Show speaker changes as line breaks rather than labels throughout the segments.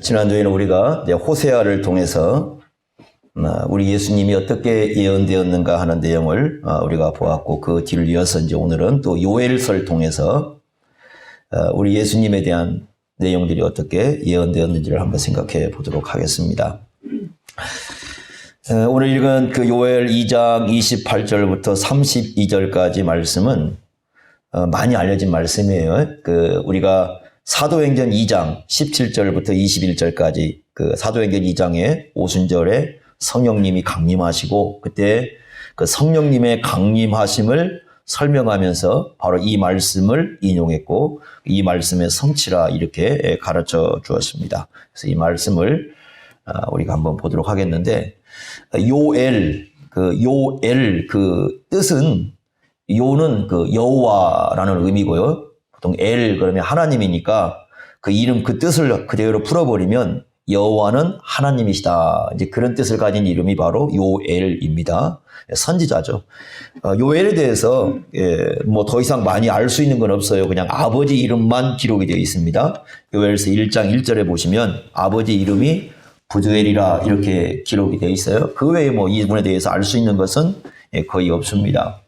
지난주에는 우리가 이제 호세아를 통해서 우리 예수님이 어떻게 예언되었는가 하는 내용을 우리가 보았고, 그 뒤를 이어서 이제 오늘은 또 요엘서를 통해서 우리 예수님에 대한 내용들이 어떻게 예언되었는지를 한번 생각해 보도록 하겠습니다. 오늘 읽은 그 요엘 2장 28절부터 32절까지 말씀은 많이 알려진 말씀이에요. 우리가 사도행전 2장 17절부터 21절까지 그 사도행전 2장의 오순절에 성령님이 강림하시고, 그때 그 성령님의 강림하심을 설명하면서 바로 이 말씀을 인용했고, 이 말씀의 성취라 이렇게 가르쳐 주었습니다. 그래서 이 말씀을 우리가 한번 보도록 하겠는데, 요엘 그 뜻은, 요는 그 여호와라는 의미고요. 보통 엘 그러면 하나님이니까 그 이름 그 뜻을 그대로 풀어버리면 여호와는 하나님이시다, 이제 그런 뜻을 가진 이름이 바로 요엘입니다. 선지자죠. 요엘에 대해서 뭐 더 이상 많이 알 수 있는 건 없어요. 그냥 아버지 이름만 기록이 되어 있습니다. 요엘서 1장 1절에 보시면 아버지 이름이 부두엘이라 이렇게 기록이 되어 있어요. 그 외에 뭐 이분에 대해서 알 수 있는 것은 거의 없습니다.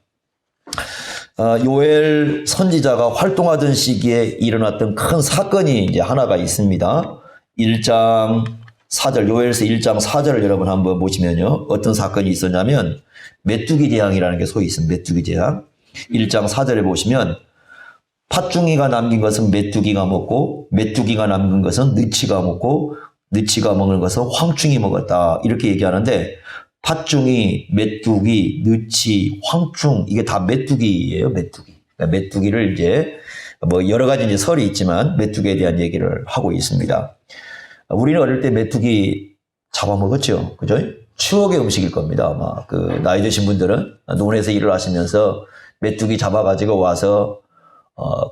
요엘 선지자가 활동하던 시기에 일어났던 큰 사건이 이제 하나가 있습니다. 1장 4절, 요엘서 1장 4절을 여러분 한번 보시면요, 어떤 사건이 있었냐면 메뚜기 재앙이라는 게 소위 있습니다. 메뚜기 재앙. 1장 4절에 보시면 팥중이가 남긴 것은 메뚜기가 먹고, 메뚜기가 남긴 것은 느치가 먹고, 느치가 먹는 것은 황충이 먹었다, 이렇게 얘기하는데, 팥중이, 메뚜기, 느치, 황충, 이게 다 메뚜기예요. 메뚜기. 그러니까 메뚜기를 이제 뭐 여러 가지 이제 설이 있지만 메뚜기에 대한 얘기를 하고 있습니다. 우리는 어릴 때 메뚜기 잡아먹었죠. 그죠? 추억의 음식일 겁니다. 아마 그 나이 드신 분들은 논에서 일을 하시면서 메뚜기 잡아가지고 와서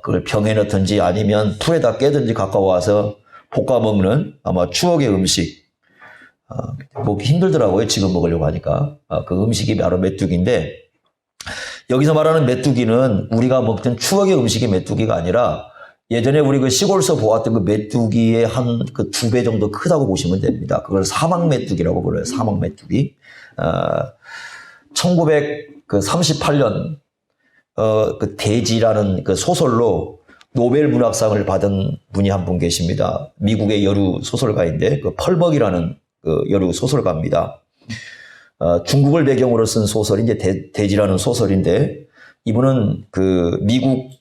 그걸 병에 넣든지 아니면 풀에다 깨든지 갖고 와서 볶아 먹는 아마 추억의 음식. 먹기 힘들더라고요. 지금 먹으려고 하니까. 그 음식이 바로 메뚜기인데, 여기서 말하는 메뚜기는 우리가 먹던 추억의 음식의 메뚜기가 아니라 예전에 우리 그 시골서 보았던 그 메뚜기의 한 그 2배 정도 크다고 보시면 됩니다. 그걸 사막 메뚜기라고 불러요. 사막 메뚜기. 1938년 그 대지라는 그 소설로 노벨 문학상을 받은 분이 한 분 계십니다. 미국의 여류 소설가인데, 그 펄벅이라는 그 여류 소설가입니다. 중국을 배경으로 쓴 소설이 이제 대지라는 소설인데, 이분은 그 미국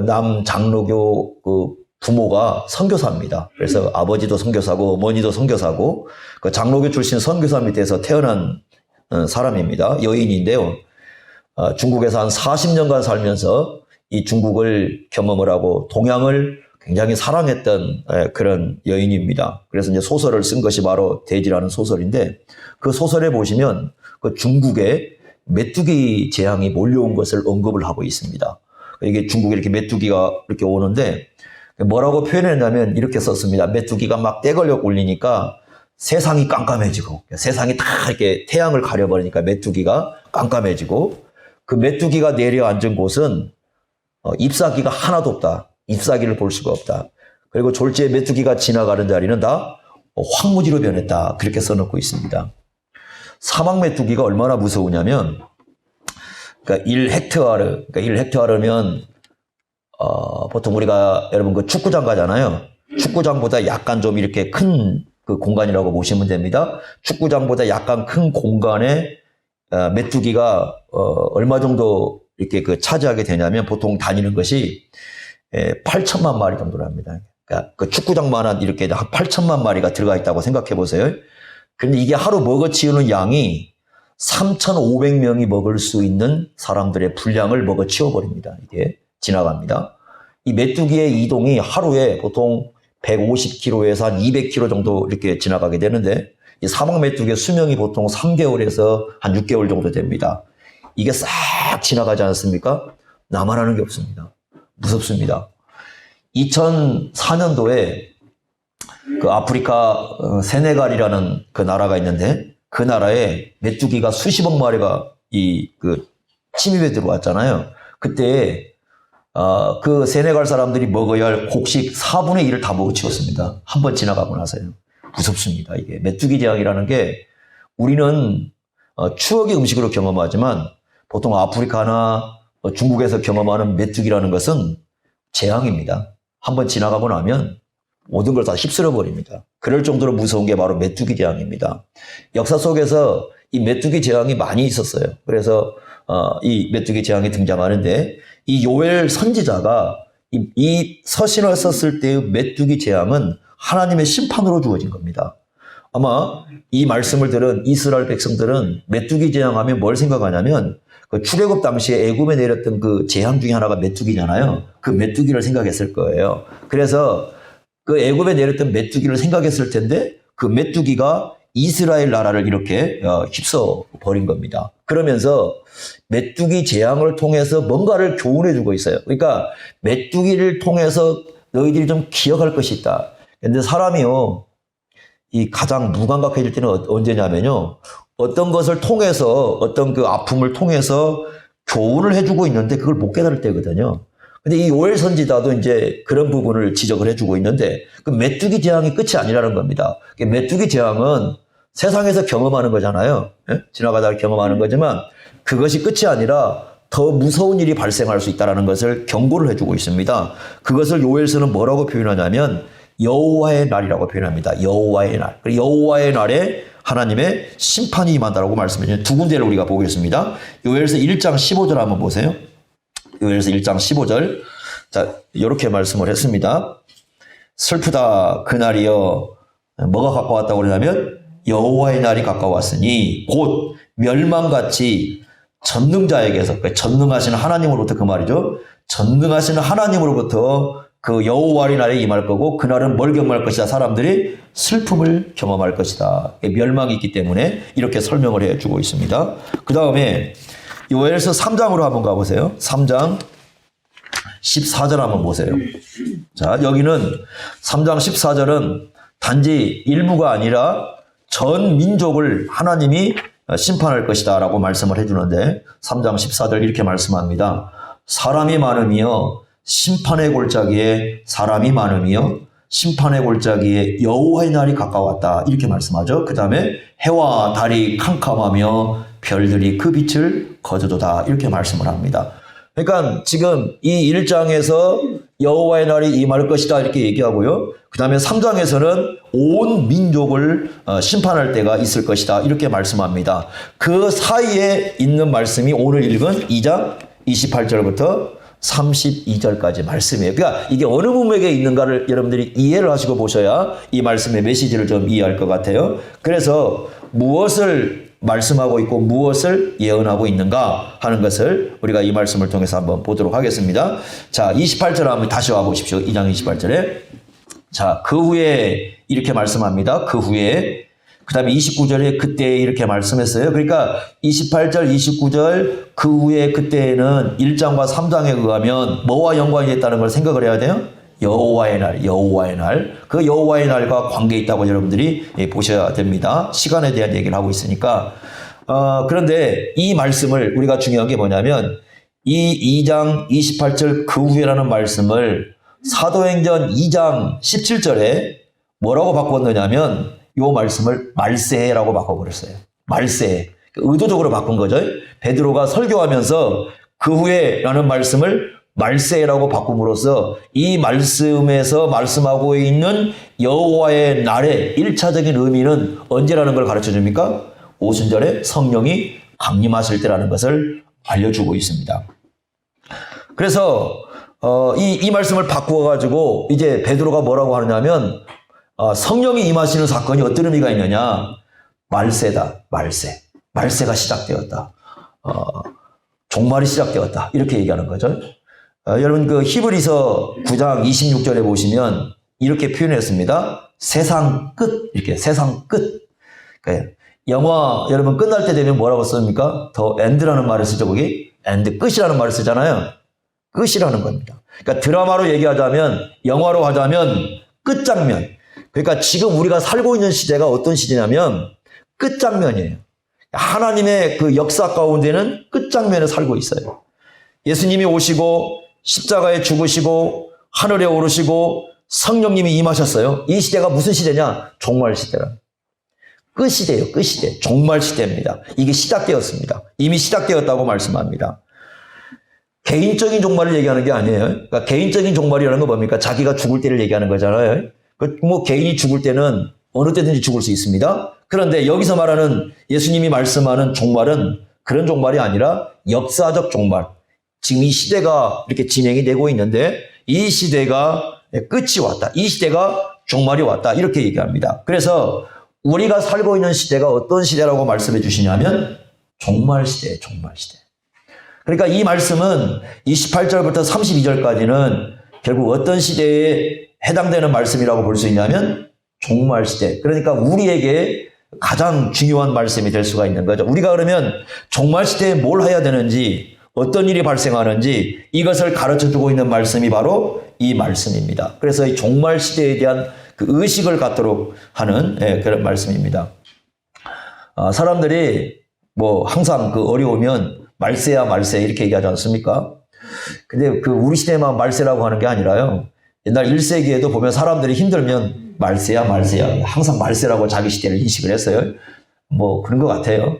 남 장로교 그 부모가 선교사입니다. 그래서 아버지도 선교사고 어머니도 선교사고 그 장로교 출신 선교사 밑에서 태어난 사람입니다. 여인인데요. 중국에서 한 40년간 살면서 이 중국을 경험을 하고 동양을 굉장히 사랑했던 그런 여인입니다. 그래서 이제 소설을 쓴 것이 바로 대지라는 소설인데, 그 소설에 보시면 그 중국에 메뚜기 재앙이 몰려온 것을 언급을 하고 있습니다. 이게 중국에 이렇게 메뚜기가 이렇게 오는데 뭐라고 표현했냐면 이렇게 썼습니다. 메뚜기가 막 떼걸려 올리니까 세상이 깜깜해지고, 세상이 다 이렇게 태양을 가려버리니까 메뚜기가 깜깜해지고, 그 메뚜기가 내려앉은 곳은 잎사귀가 하나도 없다. 잎사귀를 볼 수가 없다. 그리고 졸지에 메뚜기가 지나가는 자리는 다 황무지로 변했다. 그렇게 써놓고 있습니다. 사막 메뚜기가 얼마나 무서우냐면, 그러니까 1헥타르, 그러니까 1헥타르면 보통 우리가 여러분 그 축구장 가잖아요. 축구장보다 약간 좀 이렇게 큰 그 공간이라고 보시면 됩니다. 축구장보다 약간 큰 공간에 메뚜기가 얼마 정도 이렇게 그 차지하게 되냐면, 보통 다니는 것이 8천만 마리 정도랍니다. 그러니까 그 축구장만한 이렇게 한 8천만 마리가 들어가 있다고 생각해 보세요. 그런데 이게 하루 먹어치우는 양이 3,500명이 먹을 수 있는 사람들의 분량을 먹어치워 버립니다. 이게 지나갑니다. 이 메뚜기의 이동이 하루에 보통 150km에서 한 200km 정도 이렇게 지나가게 되는데, 이 사막 메뚜기의 수명이 보통 3개월에서 한 6개월 정도 됩니다. 이게 싹 지나가지 않습니까? 나만 하는 게 없습니다. 무섭습니다. 2004년도에 그 아프리카 세네갈이라는 그 나라가 있는데, 그 나라에 메뚜기가 수십억 마리가 이 그 침입에 들어왔잖아요. 그때 그 세네갈 사람들이 먹어야 할 곡식 4분의 1을 다 먹어치웠습니다. 한 번 지나가고 나서요. 무섭습니다. 이게 메뚜기 재앙이라는 게 우리는 추억의 음식으로 경험하지만 보통 아프리카나 중국에서 경험하는 메뚜기라는 것은 재앙입니다. 한 번 지나가고 나면 모든 걸 다 휩쓸어 버립니다. 그럴 정도로 무서운 게 바로 메뚜기 재앙입니다. 역사 속에서 이 메뚜기 재앙이 많이 있었어요. 그래서 이 메뚜기 재앙이 등장하는데 이 요엘 선지자가 이 서신을 썼을 때의 메뚜기 재앙은 하나님의 심판으로 주어진 겁니다. 아마 이 말씀을 들은 이스라엘 백성들은 메뚜기 재앙하면 뭘 생각하냐면 그 출애굽 당시에 애굽에 내렸던 그 재앙 중에 하나가 메뚜기잖아요. 그 메뚜기를 생각했을 거예요. 그래서 그 애굽에 내렸던 메뚜기를 생각했을 텐데 그 메뚜기가 이스라엘 나라를 이렇게 휩써 버린 겁니다. 그러면서 메뚜기 재앙을 통해서 뭔가를 교훈해 주고 있어요. 그러니까 메뚜기를 통해서 너희들이 좀 기억할 것이 있다. 근데 사람이요, 이 가장 무감각해질 때는 언제냐면요, 어떤 것을 통해서, 어떤 그 아픔을 통해서 교훈을 해주고 있는데 그걸 못 깨달을 때거든요. 근데 이 요엘 선지자도 이제 그런 부분을 지적을 해주고 있는데 그 메뚜기 재앙이 끝이 아니라는 겁니다. 메뚜기 재앙은 세상에서 경험하는 거잖아요. 예? 지나가다가 경험하는 거지만 그것이 끝이 아니라 더 무서운 일이 발생할 수 있다는 것을 경고를 해주고 있습니다. 그것을 요엘서는 뭐라고 표현하냐면 여호와의 날이라고 표현합니다. 여호와의 날. 여호와의 날에 하나님의 심판이 임한다라고 말씀해주는 두 군데를 우리가 보겠습니다. 요엘서 1장 15절 한번 보세요. 요엘서 1장 15절. 자, 이렇게 말씀을 했습니다. 슬프다 그날이여. 뭐가 가까웠다고 그러냐면 여호와의 날이 가까웠으니 곧 멸망같이 전능자에게서, 전능하시는 하나님으로부터 그 말이죠. 전능하시는 하나님으로부터 그 여호와의 날에 임할 거고 그날은 뭘 경험할 것이다. 사람들이 슬픔을 경험할 것이다. 멸망이 있기 때문에 이렇게 설명을 해주고 있습니다. 그 다음에 요엘서 3장으로 한번 가보세요. 3장 14절 한번 보세요. 자, 여기는 3장 14절은 단지 일부가 아니라 전 민족을 하나님이 심판할 것이다 라고 말씀을 해주는데 3장 14절 이렇게 말씀합니다. 사람이 많으며 심판의 골짜기에 사람이 많으며 심판의 골짜기에 여호와의 날이 가까웠다 이렇게 말씀하죠. 그 다음에 해와 달이 캄캄하며 별들이 그 빛을 거두도다 이렇게 말씀을 합니다. 그러니까 지금 이 1장에서 여호와의 날이 임할 것이다 이렇게 얘기하고요. 그 다음에 3장에서는 온 민족을 심판할 때가 있을 것이다 이렇게 말씀합니다. 그 사이에 있는 말씀이 오늘 읽은 2장 28절부터 32절까지 말씀이에요. 그러니까 이게 어느 문맥에 있는가를 여러분들이 이해를 하시고 보셔야 이 말씀의 메시지를 좀 이해할 것 같아요. 그래서 무엇을 말씀하고 있고 무엇을 예언하고 있는가 하는 것을 우리가 이 말씀을 통해서 한번 보도록 하겠습니다. 자, 28절 한번 다시 와보십시오. 2장 28절에. 자, 그 후에 이렇게 말씀합니다. 그 후에. 그 다음에 29절에 그때 이렇게 말씀했어요. 그러니까 28절, 29절 그 후에 그때에는 1장과 3장에 의하면 뭐와 연관이 있다는 걸 생각을 해야 돼요? 여호와의 날, 여호와의 날. 그 여호와의 날과 관계 있다고 여러분들이 보셔야 됩니다. 시간에 대한 얘기를 하고 있으니까. 그런데 이 말씀을 우리가 중요한 게 뭐냐면 이 2장 28절 그 후에라는 말씀을 사도행전 2장 17절에 뭐라고 바꿨느냐면 이 말씀을 말세라고 바꿔버렸어요. 말세. 의도적으로 바꾼 거죠. 베드로가 설교하면서 그 후에라는 말씀을 말세라고 바꿈으로써 이 말씀에서 말씀하고 있는 여호와의 날의 1차적인 의미는 언제라는 걸 가르쳐 줍니까? 오순절에 성령이 강림하실 때라는 것을 알려주고 있습니다. 그래서 이 말씀을 바꾸어가지고 이제 베드로가 뭐라고 하느냐면 성령이 임하시는 사건이 어떤 의미가 있느냐? 말세다. 말세. 말세가 시작되었다. 종말이 시작되었다. 이렇게 얘기하는 거죠. 여러분 그 히브리서 9장 26절에 보시면 이렇게 표현했습니다. 세상 끝. 이렇게 세상 끝. 영화 여러분 끝날 때 되면 뭐라고 씁니까? 더 엔드라는 말을 쓰죠. 거기 엔드 끝이라는 말을 쓰잖아요. 끝이라는 겁니다. 그러니까 드라마로 얘기하자면 영화로 하자면 끝장면. 그러니까 지금 우리가 살고 있는 시대가 어떤 시대냐면 끝장면이에요. 하나님의 그 역사 가운데는 끝장면에 살고 있어요. 예수님이 오시고 십자가에 죽으시고 하늘에 오르시고 성령님이 임하셨어요. 이 시대가 무슨 시대냐? 종말 시대라. 끝시대예요. 끝시대. 종말 시대입니다. 이게 시작되었습니다. 이미 시작되었다고 말씀합니다. 개인적인 종말을 얘기하는 게 아니에요. 그러니까 개인적인 종말이라는 건 뭡니까? 자기가 죽을 때를 얘기하는 거잖아요. 뭐 개인이 죽을 때는 어느 때든지 죽을 수 있습니다. 그런데 여기서 말하는 예수님이 말씀하는 종말은 그런 종말이 아니라 역사적 종말. 지금 이 시대가 이렇게 진행이 되고 있는데 이 시대가 끝이 왔다. 이 시대가 종말이 왔다. 이렇게 얘기합니다. 그래서 우리가 살고 있는 시대가 어떤 시대라고 말씀해 주시냐면 종말 시대예요. 종말 시대. 그러니까 이 말씀은 28절부터 32절까지는 결국 어떤 시대에 해당되는 말씀이라고 볼 수 있냐면 종말 시대. 그러니까 우리에게 가장 중요한 말씀이 될 수가 있는 거죠. 우리가 그러면 종말 시대에 뭘 해야 되는지, 어떤 일이 발생하는지 이것을 가르쳐주고 있는 말씀이 바로 이 말씀입니다. 그래서 이 종말 시대에 대한 그 의식을 갖도록 하는 그런 말씀입니다. 사람들이 뭐 항상 그 어려우면 말세야 말세 이렇게 얘기하지 않습니까? 근데 그 우리 시대만 말세라고 하는 게 아니라요. 옛날 1세기에도 보면 사람들이 힘들면 말세야 말세야 항상 말세라고 자기 시대를 인식을 했어요. 뭐 그런 것 같아요.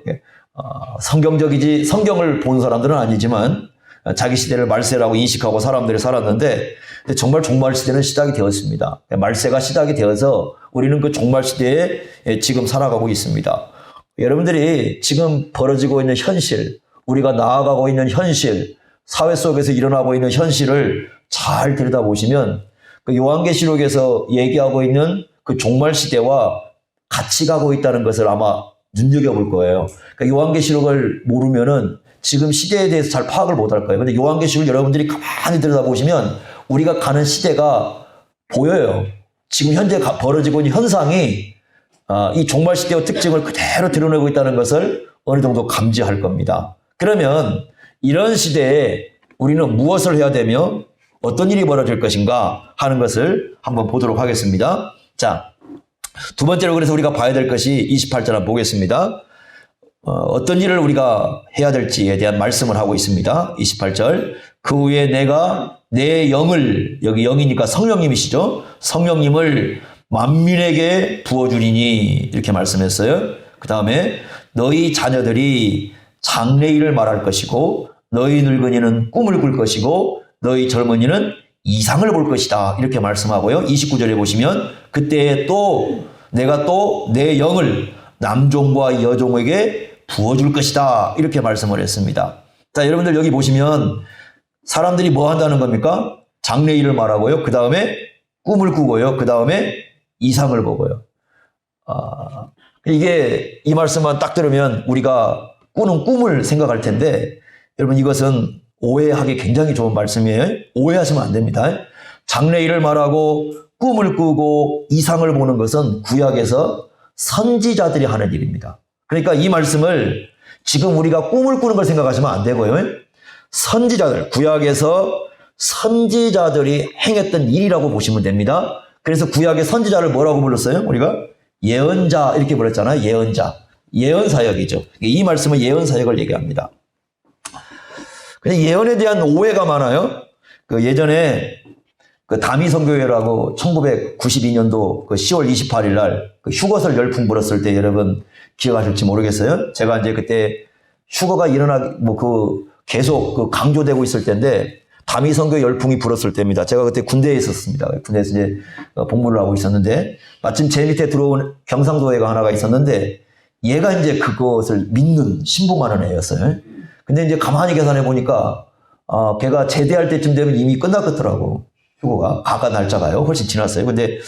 성경적이지 성경을 본 사람들은 아니지만 자기 시대를 말세라고 인식하고 사람들이 살았는데 정말 종말 시대는 시작이 되었습니다. 말세가 시작이 되어서 우리는 그 종말 시대에 지금 살아가고 있습니다. 여러분들이 지금 벌어지고 있는 현실, 우리가 나아가고 있는 현실, 사회 속에서 일어나고 있는 현실을 잘 들여다보시면 그 요한계시록에서 얘기하고 있는 그 종말 시대와 같이 가고 있다는 것을 아마 눈여겨볼 거예요. 그러니까 요한계시록을 모르면은 지금 시대에 대해서 잘 파악을 못할 거예요. 근데 요한계시록을 여러분들이 가만히 들여다보시면 우리가 가는 시대가 보여요. 지금 현재 벌어지고 있는 현상이 이 종말 시대의 특징을 그대로 드러내고 있다는 것을 어느 정도 감지할 겁니다. 그러면 이런 시대에 우리는 무엇을 해야 되며 어떤 일이 벌어질 것인가 하는 것을 한번 보도록 하겠습니다. 자, 두 번째로 그래서 우리가 봐야 될 것이 28절 한번 보겠습니다. 어떤 일을 우리가 해야 될지에 대한 말씀을 하고 있습니다. 28절. 그 후에 내가 내 영을, 여기 영이니까 성령님이시죠. 성령님을 만민에게 부어주리니 이렇게 말씀했어요. 그 다음에 너희 자녀들이 장래일을 말할 것이고 너희 늙은이는 꿈을 꿀 것이고 너희 젊은이는 이상을 볼 것이다. 이렇게 말씀하고요. 29절에 보시면 그때 또 내가 또 내 영을 남종과 여종에게 부어줄 것이다. 이렇게 말씀을 했습니다. 자, 여러분들 여기 보시면 사람들이 뭐 한다는 겁니까? 장래일을 말하고요. 그 다음에 꿈을 꾸고요. 그 다음에 이상을 보고요. 이게 이 말씀만 딱 들으면 우리가 꾸는 꿈을 생각할 텐데 여러분 이것은 오해하기 굉장히 좋은 말씀이에요. 오해하시면 안 됩니다. 장래일을 말하고 꿈을 꾸고 이상을 보는 것은 구약에서 선지자들이 하는 일입니다. 그러니까 이 말씀을 지금 우리가 꿈을 꾸는 걸 생각하시면 안 되고요. 선지자들, 구약에서 선지자들이 행했던 일이라고 보시면 됩니다. 그래서 구약의 선지자를 뭐라고 불렀어요? 우리가 예언자 이렇게 불렀잖아요. 예언자. 예언사역이죠. 이 말씀은 예언사역을 얘기합니다. 근데 예언에 대한 오해가 많아요. 그 예전에 그 다미선교회라고 1992년도 그 10월 28일 날 그 휴거설 열풍 불었을 때 여러분 기억하실지 모르겠어요. 제가 이제 그때 휴거가 계속 그 강조되고 있을 때인데 다미선교 열풍이 불었을 때입니다. 제가 그때 군대에 있었습니다. 군대에서 이제 복무를 하고 있었는데 마침 제 밑에 들어온 경상도애가 하나가 있었는데 얘가 이제 그것을 믿는 신봉하는 애였어요. 근데 이제 가만히 계산해 보니까 걔가 제대할 때쯤 되면 이미 끝났겠더라고. 휴고가 가까 날짜가요. 훨씬 지났어요. 근데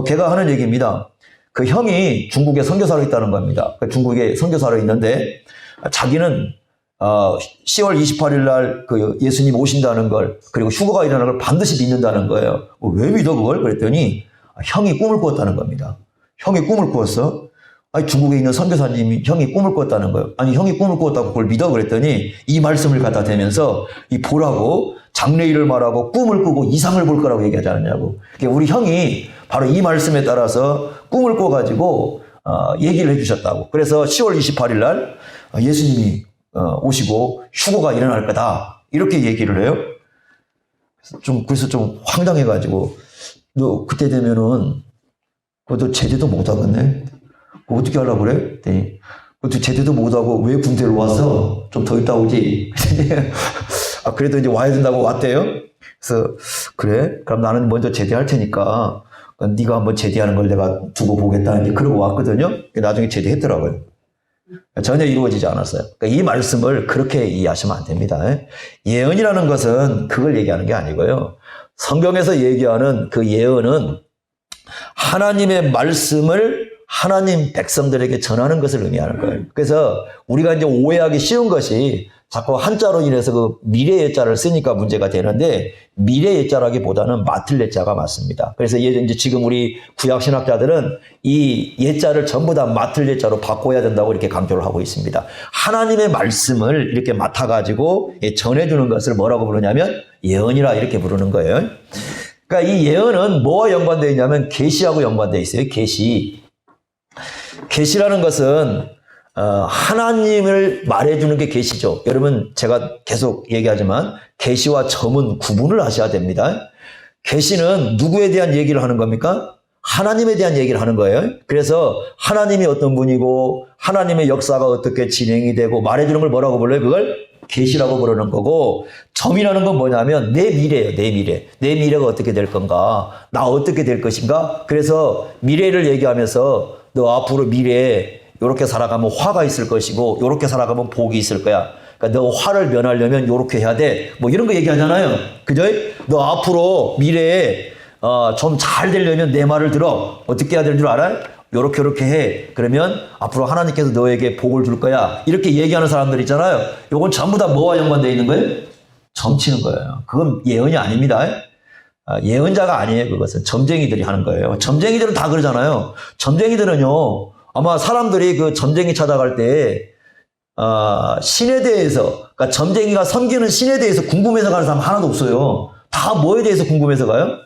걔가 하는 얘기입니다. 그 형이 중국에 선교사로 있다는 겁니다. 중국에 선교사로 있는데 자기는 10월 28일 날 그 예수님 오신다는 걸 그리고 휴거가 일어나는 걸 반드시 믿는다는 거예요. 왜 믿어 그걸? 그랬더니 형이 꿈을 꾸었다는 겁니다. 형이 꿈을 꾸었어? 아니 중국에 있는 선교사님이 형이 꿈을 꾸었다는 거예요. 아니 형이 꿈을 꾸었다고 그걸 믿어? 그랬더니 이 말씀을 갖다 대면서 이 보라고 장래일을 말하고 꿈을 꾸고 이상을 볼 거라고 얘기하지 않았냐고. 우리 형이 바로 이 말씀에 따라서 꿈을 꿔가지고 얘기를 해주셨다고. 그래서 10월 28일 날 예수님이 오시고 휴거가 일어날 거다. 이렇게 얘기를 해요. 그래서 좀 황당해가지고, 너 그때 되면은, 너 제대도 못하겠네? 어떻게 하려고 그래? 네. 너 제대도 못하고 왜 군대로 왔어? 좀 더 있다 오지? 아, 그래도 이제 와야 된다고 왔대요? 그래서, 그래? 그럼 나는 먼저 제대할 테니까, 네가 한번 제대하는 걸 내가 두고 보겠다. 이제 그러고 왔거든요? 나중에 제대했더라고요. 전혀 이루어지지 않았어요. 그러니까 이 말씀을 그렇게 이해하시면 안 됩니다. 예언이라는 것은 그걸 얘기하는 게 아니고요. 성경에서 얘기하는 그 예언은 하나님의 말씀을 하나님 백성들에게 전하는 것을 의미하는 거예요. 그래서 우리가 이제 오해하기 쉬운 것이 자꾸 한자로 인해서 그 미래 예자를 쓰니까 문제가 되는데 미래 예자라기보다는 맡을 예자가 맞습니다. 그래서 이제 지금 우리 구약 신학자들은 이 예자를 전부 다 맡을 예자로 바꿔야 된다고 이렇게 강조를 하고 있습니다. 하나님의 말씀을 이렇게 맡아가지고 전해주는 것을 뭐라고 부르냐면 예언이라 이렇게 부르는 거예요. 그러니까 이 예언은 뭐와 연관되어 있냐면 계시하고 연관되어 있어요. 계시라는 것은 하나님을 말해주는 게 계시죠. 여러분 제가 계속 얘기하지만 계시와 점은 구분을 하셔야 됩니다. 계시는 누구에 대한 얘기를 하는 겁니까? 하나님에 대한 얘기를 하는 거예요. 그래서 하나님이 어떤 분이고 하나님의 역사가 어떻게 진행이 되고 말해주는 걸 뭐라고 불러요? 그걸 계시라고 부르는 거고, 점이라는 건 뭐냐면 내 미래예요. 내 미래. 내 미래가 어떻게 될 건가? 나 어떻게 될 것인가? 그래서 미래를 얘기하면서 너 앞으로 미래에 이렇게 살아가면 화가 있을 것이고 이렇게 살아가면 복이 있을 거야. 그러니까 너 화를 면하려면 이렇게 해야 돼. 뭐 이런 거 얘기하잖아요. 그죠? 너 앞으로 미래에 좀 잘 되려면 내 말을 들어. 어떻게 해야 되는 줄 알아요? 요렇게 해. 그러면 앞으로 하나님께서 너에게 복을 줄 거야. 이렇게 얘기하는 사람들 있잖아요. 요건 전부 다 뭐와 연관되어 있는 거예요? 점치는 거예요. 그건 예언이 아닙니다. 예언자가 아니에요. 그것은 점쟁이들이 하는 거예요. 점쟁이들은 다 그러잖아요. 점쟁이들은요, 아마 사람들이 그 점쟁이 찾아갈 때 신에 대해서, 그러니까 점쟁이가 섬기는 신에 대해서 궁금해서 가는 사람 하나도 없어요. 다 뭐에 대해서 궁금해서 가요?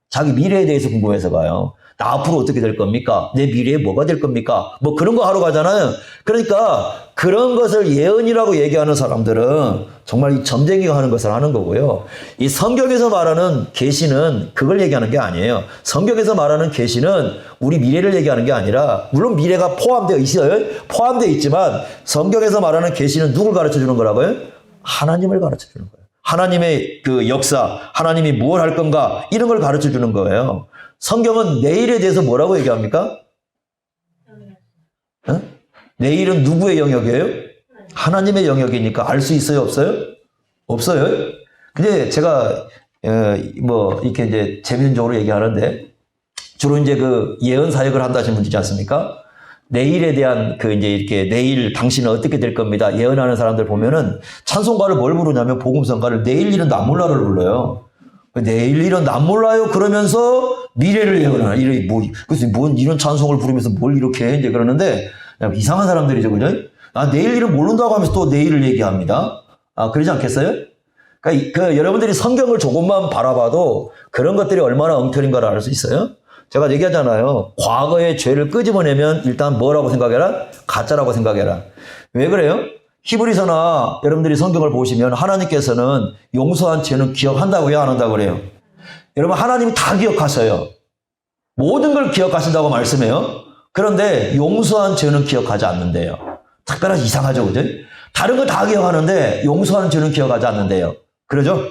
자기 미래에 대해서 궁금해서 가요. 나 앞으로 어떻게 될 겁니까? 내 미래에 뭐가 될 겁니까? 뭐 그런 거 하러 가잖아요. 그러니까 그런 것을 예언이라고 얘기하는 사람들은 정말 이 점쟁이가 하는 것을 하는 거고요. 이 성경에서 말하는 계시는 그걸 얘기하는 게 아니에요. 성경에서 말하는 계시는 우리 미래를 얘기하는 게 아니라, 물론 미래가 포함되어 있어요. 포함되어 있지만 성경에서 말하는 계시는 누굴 가르쳐 주는 거라고요? 하나님을 가르쳐 주는 거예요. 하나님의 그 역사, 하나님이 무엇을 할 건가, 이런 걸 가르쳐 주는 거예요. 성경은 내일에 대해서 뭐라고 얘기합니까? 내일은 누구의 영역이에요? 하나님의 영역이니까 알 수 있어요, 없어요? 없어요. 근데 제가 뭐 이렇게 이제 재미적으로 얘기하는데, 주로 이제 그 예언 사역을 한다 하시는 분이지 않습니까? 내일에 대한 그 이제 이렇게 내일 당신은 어떻게 될 겁니다. 예언하는 사람들 보면은 찬송가를 뭘 부르냐면 복음성가를 내일 일은 난 몰라를 불러요. 내일 일은 난 몰라요. 그러면서 미래를 예언하나. 그래서 뭔 이런 찬송을 부르면서 뭘 이렇게 해. 이제 그러는데, 이상한 사람들이죠. 그죠? 내일 일은 모른다고 하면서 또 내일을 얘기합니다. 그러지 않겠어요? 그러니까 여러분들이 성경을 조금만 바라봐도 그런 것들이 얼마나 엉터리인가를 알 수 있어요. 제가 얘기하잖아요. 과거의 죄를 끄집어내면 일단 뭐라고 생각해라? 가짜라고 생각해라. 왜 그래요? 히브리서나 여러분들이 성경을 보시면 하나님께서는 용서한 죄는 기억한다고요? 안 한다고 그래요? 여러분, 하나님이 다 기억하셔요. 모든 걸 기억하신다고 말씀해요. 그런데 용서한 죄는 기억하지 않는데요. 특별하게 이상하죠, 그죠? 다른 거 다 기억하는데 용서한 죄는 기억하지 않는데요. 그러죠?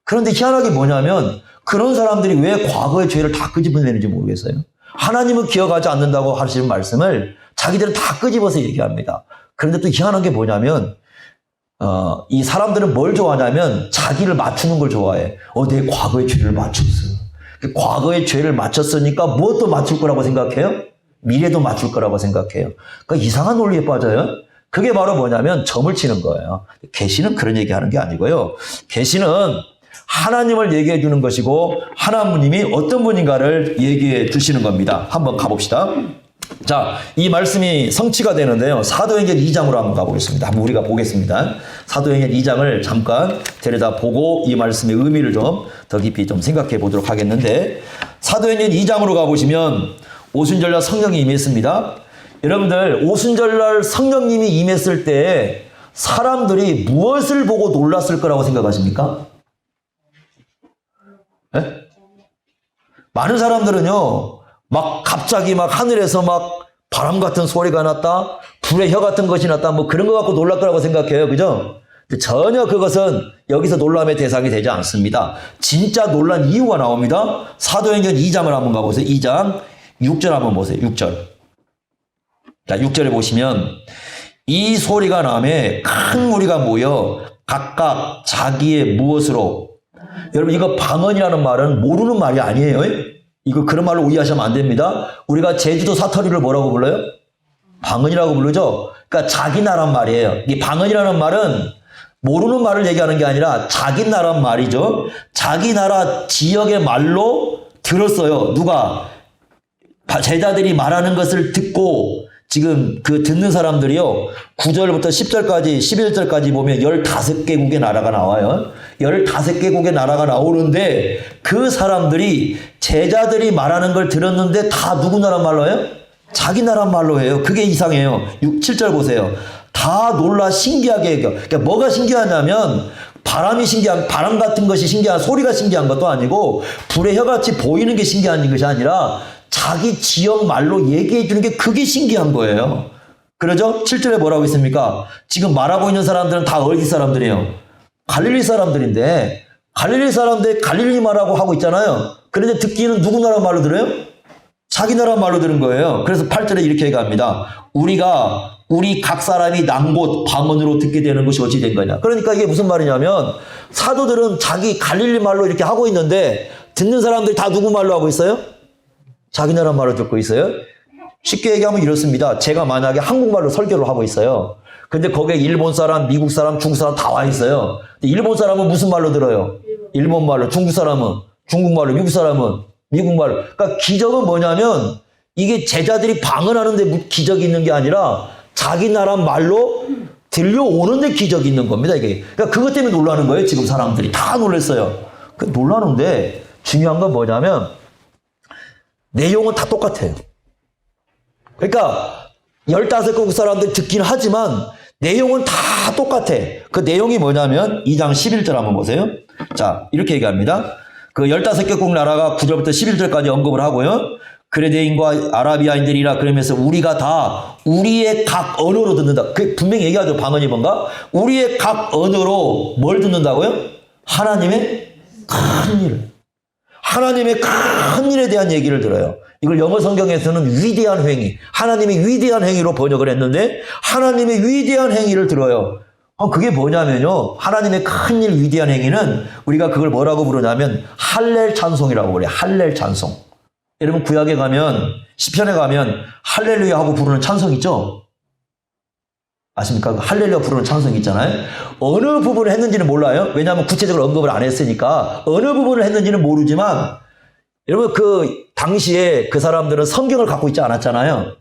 그런데 희한하게 뭐냐면 그런 사람들이 왜 과거의 죄를 다 끄집어내는지 모르겠어요. 하나님은 기억하지 않는다고 하시는 말씀을 자기들은 다 끄집어서 얘기합니다. 그런데 또 희한한 게 뭐냐면 이 사람들은 뭘 좋아하냐면 자기를 맞추는 걸 좋아해. 내 과거의 죄를 맞췄어. 과거의 죄를 맞췄으니까 무엇도 맞출 거라고 생각해요? 미래도 맞출 거라고 생각해요. 그러니까 이상한 논리에 빠져요. 그게 바로 뭐냐면 점을 치는 거예요. 계시는 그런 얘기하는 게 아니고요. 계시는 하나님을 얘기해 주는 것이고 하나님이 어떤 분인가를 얘기해 주시는 겁니다. 한번 가봅시다. 자, 이 말씀이 성취가 되는데요. 사도행전 2장으로 한번 가보겠습니다. 한번 우리가 보겠습니다. 사도행전 2장을 잠깐 들여다보고 이 말씀의 의미를 좀 더 깊이 좀 생각해 보도록 하겠는데, 사도행전 2장으로 가보시면 오순절날 성령이 임했습니다. 여러분들, 오순절날 성령님이 임했을 때 사람들이 무엇을 보고 놀랐을 거라고 생각하십니까? 많은 사람들은요, 막 갑자기 막 하늘에서 막 바람 같은 소리가 났다, 불의 혀 같은 것이 났다, 뭐 그런 거 갖고 놀랄 거라고 생각해요. 그죠? 전혀 그것은 여기서 놀람의 대상이 되지 않습니다. 진짜 놀란 이유가 나옵니다. 사도행전 2장을 한번 가보세요. 2장 6절 한번 보세요. 6절. 자, 6절에 보시면 이 소리가 나매 큰 무리가 모여 각각 자기의 무엇으로, 여러분 이거 방언이라는 말은 모르는 말이 아니에요. 이거 그런 말로 오해하시면 안 됩니다. 우리가 제주도 사투리를 뭐라고 불러요? 방언이라고 부르죠. 그러니까 자기 나라 말이에요. 이 방언이라는 말은 모르는 말을 얘기하는 게 아니라 자기 나라 말이죠. 자기 나라 지역의 말로 들었어요. 누가? 제자들이 말하는 것을 듣고 지금 그 듣는 사람들이요. 9절부터 10절까지 11절까지 보면 15개국의 나라가 나와요. 15개국의 나라가 나오는데 그 사람들이 제자들이 말하는 걸 들었는데 다 누구 나라 말로 해요? 자기 나라 말로 해요. 그게 이상해요. 7절 보세요. 다 놀라 신기하게 해요. 그러니까 뭐가 신기하냐면 바람이 신기한, 바람 같은 것이 신기한, 소리가 신기한 것도 아니고 불의 혀같이 보이는 게 신기한 것이 아니라 자기 지역 말로 얘기해 주는 게 그게 신기한 거예요. 그러죠? 7절에 뭐라고 있습니까? 지금 말하고 있는 사람들은 다 어디 사람들이에요? 갈릴리 사람들인데 갈릴리 사람들 갈릴리 말하고 하고 있잖아요. 그런데 듣기는 누구 나라 말로 들어요? 자기 나라 말로 들은 거예요. 그래서 8절에 이렇게 얘기합니다. 우리 각 사람이 난곳 방언으로 듣게 되는 것이 어찌 된 거냐. 그러니까 이게 무슨 말이냐면 사도들은 자기 갈릴리 말로 이렇게 하고 있는데 듣는 사람들이 다 누구 말로 하고 있어요? 자기 나라 말로 듣고 있어요. 쉽게 얘기하면 이렇습니다. 제가 만약에 한국말로 설교를 하고 있어요. 근데 거기에 일본 사람, 미국 사람, 중국 사람 다 와 있어요. 일본 사람은 무슨 말로 들어요? 일본 말로. 중국 사람은 중국말로. 미국 사람은 미국말로. 그러니까 기적은 뭐냐면 이게 제자들이 방언하는데 기적이 있는 게 아니라 자기 나라 말로 들려오는데 기적이 있는 겁니다. 이게. 그러니까 그것 때문에 놀라는 거예요. 지금 사람들이 다 놀랐어요. 놀라는데 중요한 건 뭐냐면 내용은 다 똑같아요. 그러니까 15개국 사람들 듣긴 하지만 내용은 다 똑같아. 그 내용이 뭐냐면 2장 11절 한번 보세요. 자, 이렇게 얘기합니다. 그 15개국 나라가 9절부터 11절까지 언급을 하고요. 그레데인과 아라비아인들이라 그러면서 우리가 다 우리의 각 언어로 듣는다. 그 분명히 얘기하죠. 방언이 뭔가? 우리의 각 언어로 뭘 듣는다고요? 하나님의 큰 일을. 하나님의 큰 일에 대한 얘기를 들어요. 이걸 영어 성경에서는 위대한 행위, 하나님의 위대한 행위로 번역을 했는데 하나님의 위대한 행위를 들어요. 그게 뭐냐면요. 하나님의 큰 일, 위대한 행위는 우리가 그걸 뭐라고 부르냐면 할렐 찬송이라고 그래요. 할렐 찬송. 여러분 구약에 가면 시편에 가면 할렐루야 하고 부르는 찬송 있죠? 아십니까? 할렐루야 부르는 찬송 있잖아요. 어느 부분을 했는지는 몰라요. 왜냐하면 구체적으로 언급을 안 했으니까 어느 부분을 했는지는 모르지만 여러분 그 당시에 그 사람들은 성경을 갖고 있지 않았잖아요.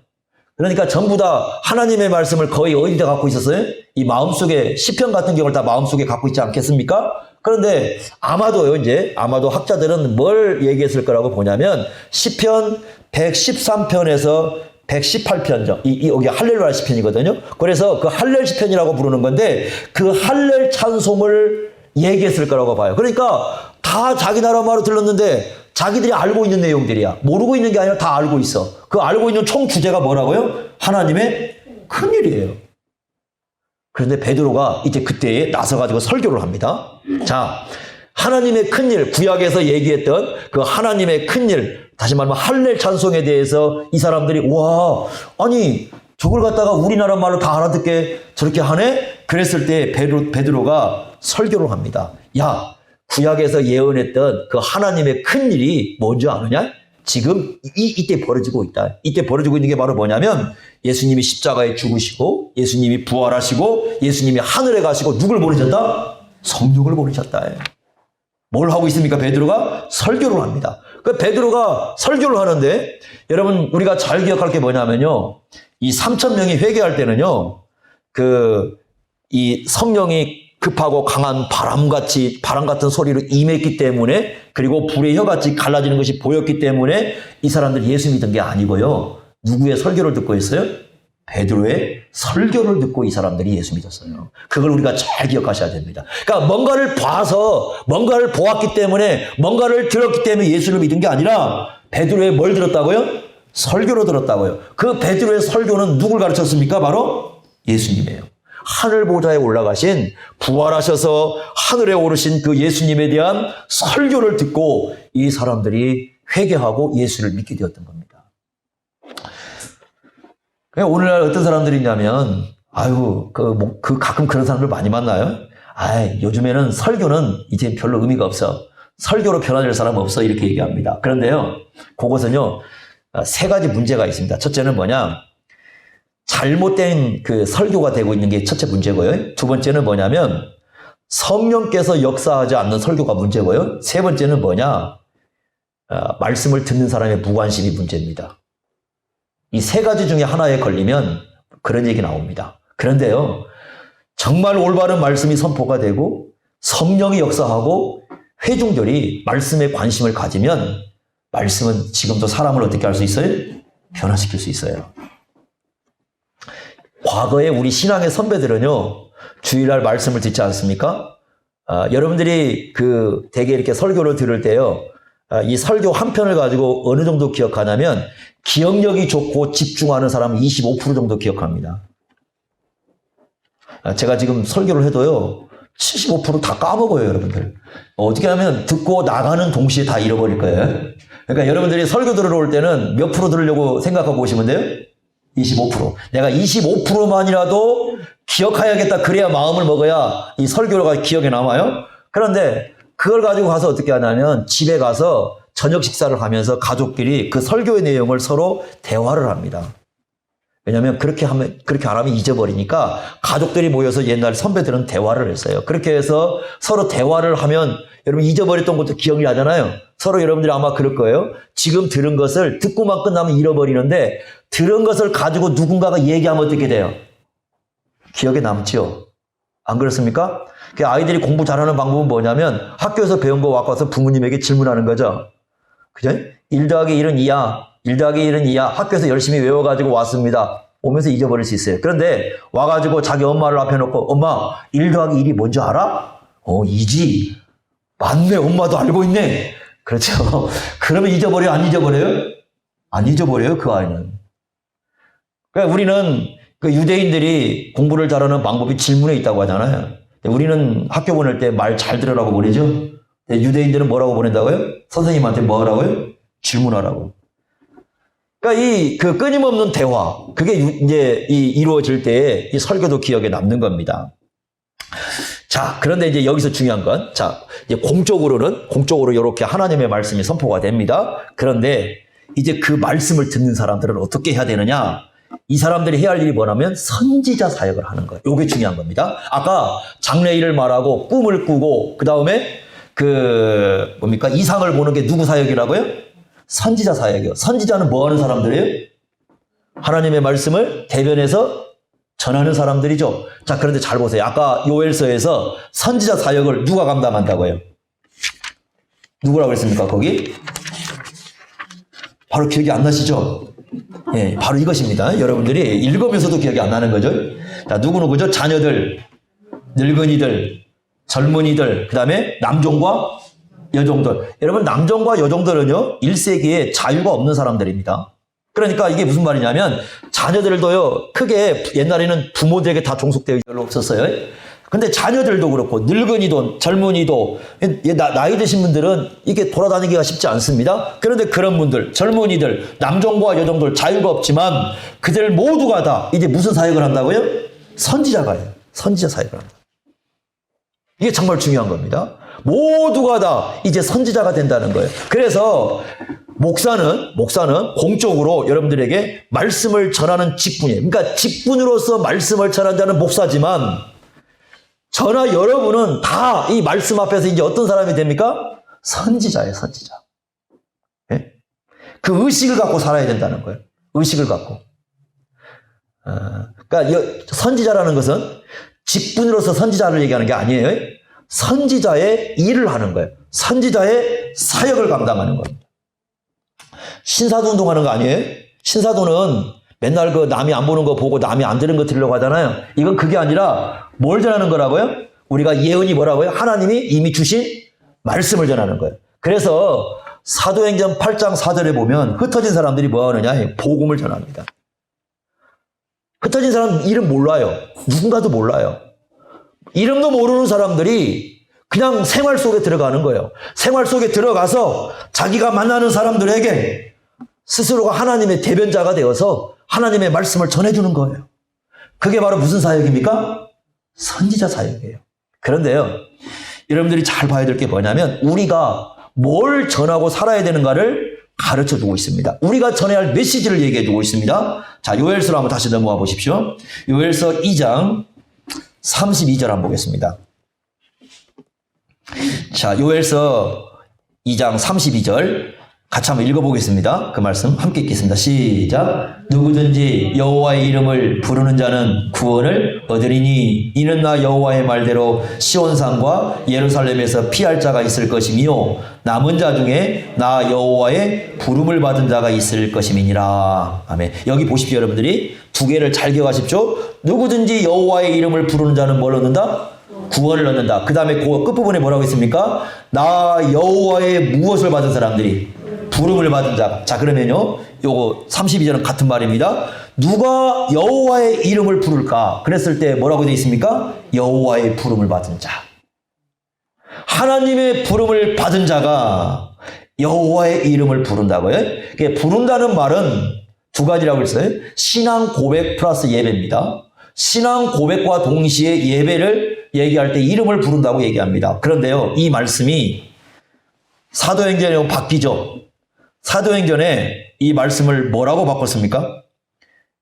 그러니까 전부 다 하나님의 말씀을 거의 어디다 갖고 있었어요? 이 마음속에 시편 같은 경우를 다 마음속에 갖고 있지 않겠습니까? 그런데 아마도 학자들은 뭘 얘기했을 거라고 보냐면 시편 113편에서 118편 여기 할렐루야 시편이거든요. 그래서 그 할렐 시편이라고 부르는 건데 그 할렐 찬송을 얘기했을 거라고 봐요. 그러니까 다 자기 나라 말로 들렀는데 자기들이 알고 있는 내용들이야. 모르고 있는 게 아니라 다 알고 있어. 그 알고 있는 총 주제가 뭐라고요? 하나님의 큰일이에요. 그런데 베드로가 이제 그때에 나서가지고 설교를 합니다. 자, 하나님의 큰일, 구약에서 얘기했던 그 하나님의 큰일, 다시 말하면 할렐 찬송에 대해서 이 사람들이 와, 아니 저걸 갖다가 우리나라 말로 다 알아듣게 저렇게 하네? 그랬을 때 베드로가 설교를 합니다. 야, 구약에서 예언했던 그 하나님의 큰일이 뭔지 아느냐? 지금 이때 벌어지고 있다. 이때 벌어지고 있는 게 바로 뭐냐면 예수님이 십자가에 죽으시고 예수님이 부활하시고 예수님이 하늘에 가시고 누굴 보내셨다? 성령을 보내셨다. 뭘 하고 있습니까? 베드로가 설교를 합니다. 그 베드로가 설교를 하는데 여러분 우리가 잘 기억할 게 뭐냐면요. 이 3,000명이 회개할 때는요. 이 성령이 급하고 강한 바람 같은 소리로 임했기 때문에 그리고 불의 혀같이 갈라지는 것이 보였기 때문에 이 사람들이 예수 믿은 게 아니고요. 누구의 설교를 듣고 있어요? 베드로의 설교를 듣고 이 사람들이 예수 믿었어요. 그걸 우리가 잘 기억하셔야 됩니다. 그러니까 뭔가를 봐서, 뭔가를 보았기 때문에, 뭔가를 들었기 때문에 예수를 믿은 게 아니라 베드로의 뭘 들었다고요? 설교로 들었다고요. 그 베드로의 설교는 누굴 가르쳤습니까? 바로 예수님이에요. 하늘 보좌에 올라가신, 부활하셔서 하늘에 오르신 그 예수님에 대한 설교를 듣고 이 사람들이 회개하고 예수를 믿게 되었던 겁니다. 오늘날 어떤 사람들이 있냐면, 가끔 그런 사람들 많이 만나요. 요즘에는 설교는 이제 별로 의미가 없어. 설교로 변화될 사람 없어. 이렇게 얘기합니다. 그런데요, 그것은요, 세 가지 문제가 있습니다. 첫째는 뭐냐? 잘못된 그 설교가 되고 있는 게 첫째 문제고요. 두 번째는 뭐냐면, 성령께서 역사하지 않는 설교가 문제고요. 세 번째는 뭐냐? 말씀을 듣는 사람의 무관심이 문제입니다. 이 세 가지 중에 하나에 걸리면 그런 얘기 나옵니다. 그런데요, 정말 올바른 말씀이 선포가 되고 성령이 역사하고 회중들이 말씀에 관심을 가지면 말씀은 지금도 사람을 어떻게 할 수 있어요? 변화시킬 수 있어요. 과거에 우리 신앙의 선배들은요, 주일날 말씀을 듣지 않습니까? 여러분들이 대개 이렇게 설교를 들을 때요, 이 설교 한 편을 가지고 어느 정도 기억하냐면, 기억력이 좋고 집중하는 사람은 25% 정도 기억합니다. 제가 지금 설교를 해도요, 75% 다 까먹어요, 여러분들. 어떻게 하면 듣고 나가는 동시에 다 잃어버릴 거예요. 그러니까 여러분들이 설교 들으러 올 때는 몇 프로 들으려고 생각하고 오시면 돼요? 25%. 내가 25%만이라도 기억해야겠다. 그래야 마음을 먹어야 이 설교가 기억에 남아요. 그런데 그걸 가지고 가서 어떻게 하냐면 집에 가서 저녁 식사를 하면서 가족끼리 그 설교의 내용을 서로 대화를 합니다. 왜냐하면 그렇게 안 하면 잊어버리니까 가족들이 모여서 옛날 선배들은 대화를 했어요. 그렇게 해서 서로 대화를 하면 여러분 잊어버렸던 것도 기억이 나잖아요. 서로 여러분들이 아마 그럴 거예요. 지금 들은 것을 듣고만 끝나면 잃어버리는데 들은 것을 가지고 누군가가 얘기하면 어떻게 돼요? 기억에 남지요. 안 그렇습니까? 아이들이 공부 잘하는 방법은 뭐냐면 학교에서 배운 거 갖고 와서 부모님에게 질문하는 거죠. 그죠? 1 더하기 1은 2야. 1 더하기 1은 2야. 학교에서 열심히 외워가지고 왔습니다. 오면서 잊어버릴 수 있어요. 그런데 와가지고 자기 엄마를 앞에 놓고 엄마 1 더하기 1이 뭔지 알아? 2지. 맞네. 엄마도 알고 있네. 그렇죠. 그러면 잊어버려요? 안 잊어버려요? 안 잊어버려요. 그 아이는. 그러니까 우리는 그 유대인들이 공부를 잘하는 방법이 질문에 있다고 하잖아요. 우리는 학교 보낼 때 말 잘 들으라고 보내죠. 유대인들은 뭐라고 보낸다고요? 선생님한테 뭐라고요? 질문하라고. 그러니까 끊임없는 대화, 그게 이제 이루어질 때 이 설교도 기억에 남는 겁니다. 자, 그런데 이제 여기서 중요한 건, 이제 공적으로 이렇게 하나님의 말씀이 선포가 됩니다. 그런데 이제 그 말씀을 듣는 사람들은 어떻게 해야 되느냐? 이 사람들이 해야 할 일이 뭐냐면 선지자 사역을 하는 거예요. 이게 중요한 겁니다. 아까 장래일을 말하고 꿈을 꾸고 그 다음에 이상을 보는 게 누구 사역이라고요? 선지자 사역이요. 선지자는 뭐 하는 사람들이에요? 하나님의 말씀을 대변해서 전하는 사람들이죠. 자, 그런데 잘 보세요. 아까 요엘서에서 선지자 사역을 누가 감당한다고요? 누구라고 그랬습니까? 거기? 바로 기억이 안 나시죠? 예, 바로 이것입니다. 여러분들이 읽으면서도 기억이 안 나는 거죠. 자, 누구죠? 자녀들, 늙은이들, 젊은이들, 그 다음에 남종과 여종들. 여러분, 남종과 여종들은요, 1세기에 자유가 없는 사람들입니다. 그러니까 이게 무슨 말이냐면, 자녀들도요, 크게 옛날에는 부모들에게 다 종속되어 별로 없었어요. 근데 자녀들도 그렇고, 늙은이도, 젊은이도, 나이 드신 분들은 이게 돌아다니기가 쉽지 않습니다. 그런데 그런 분들, 젊은이들, 남종과 여종들 자유가 없지만, 그들 모두가 다 이제 무슨 사역을 한다고요? 선지자가요. 선지자 사역을 합니다. 이게 정말 중요한 겁니다. 모두가 다 이제 선지자가 된다는 거예요. 그래서 목사는 공적으로 여러분들에게 말씀을 전하는 직분이에요. 그러니까 직분으로서 말씀을 전한다는 목사지만 저나 여러분은 다 이 말씀 앞에서 이제 어떤 사람이 됩니까? 선지자예요, 선지자. 네? 그 의식을 갖고 살아야 된다는 거예요. 의식을 갖고. 그러니까 선지자라는 것은 직분으로서 선지자를 얘기하는 게 아니에요. 선지자의 일을 하는 거예요. 선지자의 사역을 감당하는 겁니다. 신사도 운동하는 거 아니에요? 신사도는 맨날 그 남이 안 보는 거 보고 남이 안 들은 거 들으려고 하잖아요. 이건 그게 아니라 뭘 전하는 거라고요? 우리가 예언이 뭐라고요? 하나님이 이미 주신 말씀을 전하는 거예요. 그래서 사도행전 8장 4절에 보면 흩어진 사람들이 뭐 하느냐? 복음을 전합니다. 흩어진 사람 이름 몰라요. 누군가도 몰라요. 이름도 모르는 사람들이 그냥 생활 속에 들어가는 거예요. 생활 속에 들어가서 자기가 만나는 사람들에게 스스로가 하나님의 대변자가 되어서 하나님의 말씀을 전해주는 거예요. 그게 바로 무슨 사역입니까? 선지자 사역이에요. 그런데요, 여러분들이 잘 봐야 될 게 뭐냐면 우리가 뭘 전하고 살아야 되는가를 가르쳐 주고 있습니다. 우리가 전해야 할 메시지를 얘기해 주고 있습니다. 자, 요엘서로 한번 다시 넘어와 보십시오. 요엘서 2장 32절 한번 보겠습니다. 자, 요엘서 2장 32절 같이 한번 읽어보겠습니다. 그 말씀 함께 읽겠습니다. 시작. 누구든지 여호와의 이름을 부르는 자는 구원을 얻으리니 이는 나 여호와의 말대로 시온산과 예루살렘에서 피할 자가 있을 것이며 남은 자 중에 나 여호와의 부름을 받은 자가 있을 것임이니라. 아멘. 여기 보십시오, 여러분들이 두 개를 잘 기억하십시오. 누구든지 여호와의 이름을 부르는 자는 뭘 얻는다? 구원을 얻는다. 그 다음에 그 끝부분에 뭐라고 있습니까? 나 여호와의 무엇을 받은 사람들이 부름을 받은 자. 자, 그러면요, 요거 32절은 같은 말입니다. 누가 여호와의 이름을 부를까? 그랬을 때 뭐라고 되어 있습니까? 여호와의 부름을 받은 자. 하나님의 부름을 받은 자가 여호와의 이름을 부른다고요. 부른다는 말은 두 가지라고 했어요. 신앙 고백 플러스 예배입니다. 신앙 고백과 동시에 예배를 얘기할 때 이름을 부른다고 얘기합니다. 그런데요, 이 말씀이 사도행전에 바뀌죠. 사도행전에 이 말씀을 뭐라고 바꿨습니까?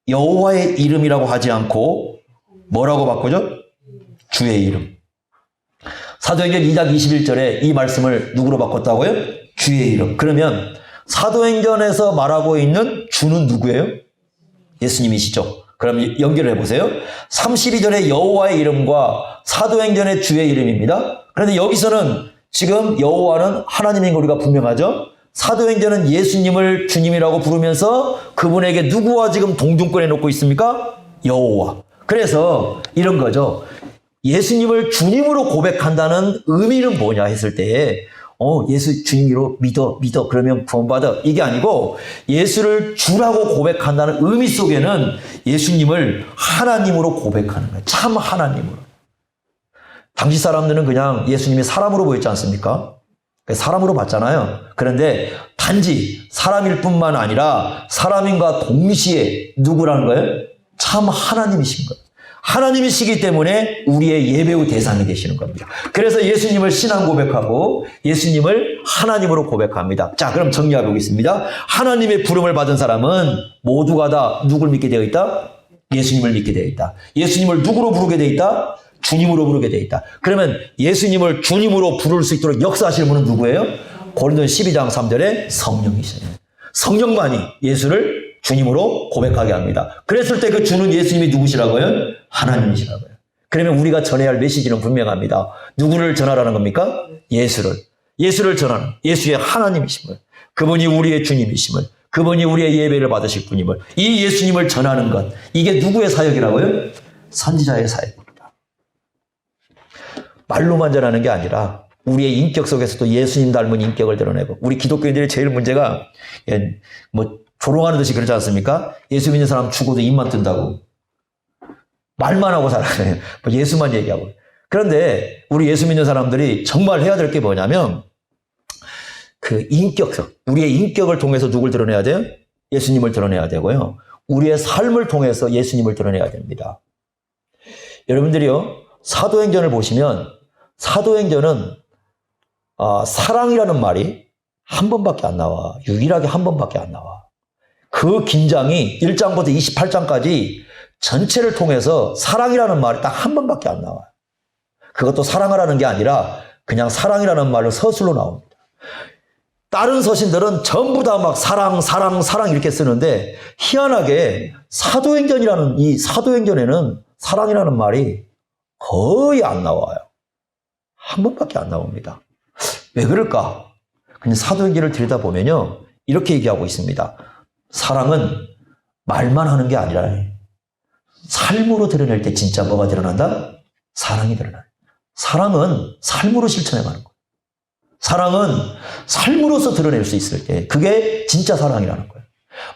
여호와의 이름이라고 하지 않고 뭐라고 바꾸죠? 주의 이름. 사도행전 2장 21절에 이 말씀을 누구로 바꿨다고요? 주의 이름. 그러면 사도행전에서 말하고 있는 주는 누구예요? 예수님이시죠. 그럼 연결해 보세요. 32절의 여호와의 이름과 사도행전의 주의 이름입니다. 그런데 여기서는 지금 여호와는 하나님인 거 우리가 분명하죠. 사도행전은 예수님을 주님이라고 부르면서 그분에게 누구와 지금 동등권에 놓고 있습니까? 여호와. 그래서 이런 거죠. 예수님을 주님으로 고백한다는 의미는 뭐냐 했을 때 예수 주님으로 믿어 그러면 구원받아 이게 아니고 예수를 주라고 고백한다는 의미 속에는 예수님을 하나님으로 고백하는 거예요. 참 하나님으로. 당시 사람들은 그냥 예수님이 사람으로 보였지 않습니까? 사람으로 봤잖아요. 그런데 단지 사람일 뿐만 아니라 사람인과 동시에 누구라는 거예요? 참 하나님이신 거예요. 하나님이시기 때문에 우리의 예배의 대상이 되시는 겁니다. 그래서 예수님을 신앙 고백하고 예수님을 하나님으로 고백합니다. 자, 그럼 정리해 보겠습니다. 하나님의 부름을 받은 사람은 모두가 다 누굴 믿게 되어 있다? 예수님을 믿게 되어 있다. 예수님을 누구로 부르게 되어 있다? 주님으로 부르게 되어 있다. 그러면 예수님을 주님으로 부를 수 있도록 역사하시는 분은 누구예요? 고린도서 12장 3절에 성령이시네요. 성령만이 예수를 주님으로 고백하게 합니다. 그랬을 때 그 주는 예수님이 누구시라고요? 하나님이시라고요. 그러면 우리가 전해야 할 메시지는 분명합니다. 누구를 전하라는 겁니까? 예수를 전하는 예수의 하나님이심을, 그분이 우리의 주님이심을, 그분이 우리의 예배를 받으실 분임을, 이 예수님을 전하는 것, 이게 누구의 사역이라고요? 선지자의 사역입니다. 말로만 전하는 게 아니라 우리의 인격 속에서도 예수님 닮은 인격을 드러내고, 우리 기독교인들의 제일 문제가 조롱하는 듯이 그러지 않습니까? 예수 믿는 사람 죽어도 입만 뜬다고. 말만 하고 살아요. 예수만 얘기하고. 그런데 우리 예수 믿는 사람들이 정말 해야 될 게 뭐냐면 그 인격적, 우리의 인격을 통해서 누굴 드러내야 돼요? 예수님을 드러내야 되고요. 우리의 삶을 통해서 예수님을 드러내야 됩니다. 여러분들이요, 사도행전을 보시면 사도행전은 사랑이라는 말이 한 번밖에 안 나와. 유일하게 한 번밖에 안 나와. 그 긴장이 1장부터 28장까지 전체를 통해서 사랑이라는 말이 딱 한 번밖에 안 나와요. 그것도 사랑하라는 게 아니라 그냥 사랑이라는 말로 서술로 나옵니다. 다른 서신들은 전부 다 막 사랑 이렇게 쓰는데 희한하게 사도행전이라는 이 사도행전에는 사랑이라는 말이 거의 안 나와요. 한 번밖에 안 나옵니다. 왜 그럴까? 그냥 사도행전을 들여다보면요, 이렇게 얘기하고 있습니다. 사랑은 말만 하는 게 아니라 삶으로 드러낼 때 진짜 뭐가 드러난다? 사랑이 드러나요. 사랑은 삶으로 실천해가는 거예요. 사랑은 삶으로서 드러낼 수 있을 때 그게 진짜 사랑이라는 거예요.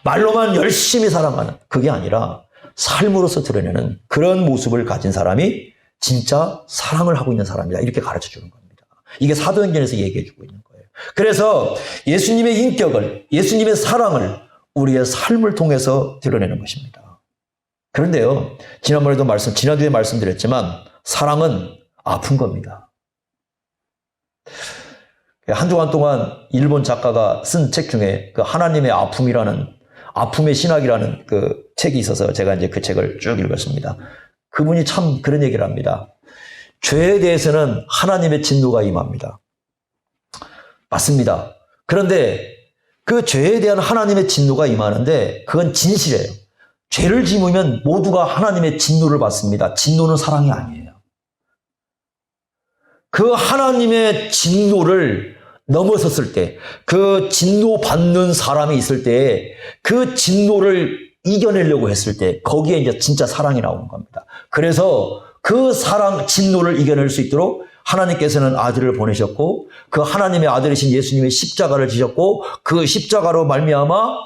말로만 열심히 사랑하는 그게 아니라 삶으로서 드러내는 그런 모습을 가진 사람이 진짜 사랑을 하고 있는 사람이다. 이렇게 가르쳐 주는 겁니다. 이게 사도행전에서 얘기해 주고 있는 거예요. 그래서 예수님의 인격을, 예수님의 사랑을 우리의 삶을 통해서 드러내는 것입니다. 그런데요, 지난주에 말씀드렸지만 사랑은 아픈 겁니다. 한 주간 동안 일본 작가가 쓴 책 중에 그 하나님의 아픔의 신학이라는 그 책이 있어서 제가 이제 그 책을 쭉 읽었습니다. 그분이 참 그런 얘기를 합니다. 죄에 대해서는 하나님의 진노가 임합니다. 맞습니다. 그런데 그 죄에 대한 하나님의 진노가 임하는데 그건 진실이에요. 죄를 지으면 모두가 하나님의 진노를 받습니다. 진노는 사랑이 아니에요. 그 하나님의 진노를 넘어섰을 때, 그 진노받는 사람이 있을 때, 그 진노를 이겨내려고 했을 때, 거기에 이제 진짜 사랑이 나오는 겁니다. 그래서 그 진노를 이겨낼 수 있도록 하나님께서는 아들을 보내셨고, 그 하나님의 아들이신 예수님의 십자가를 지셨고, 그 십자가로 말미암아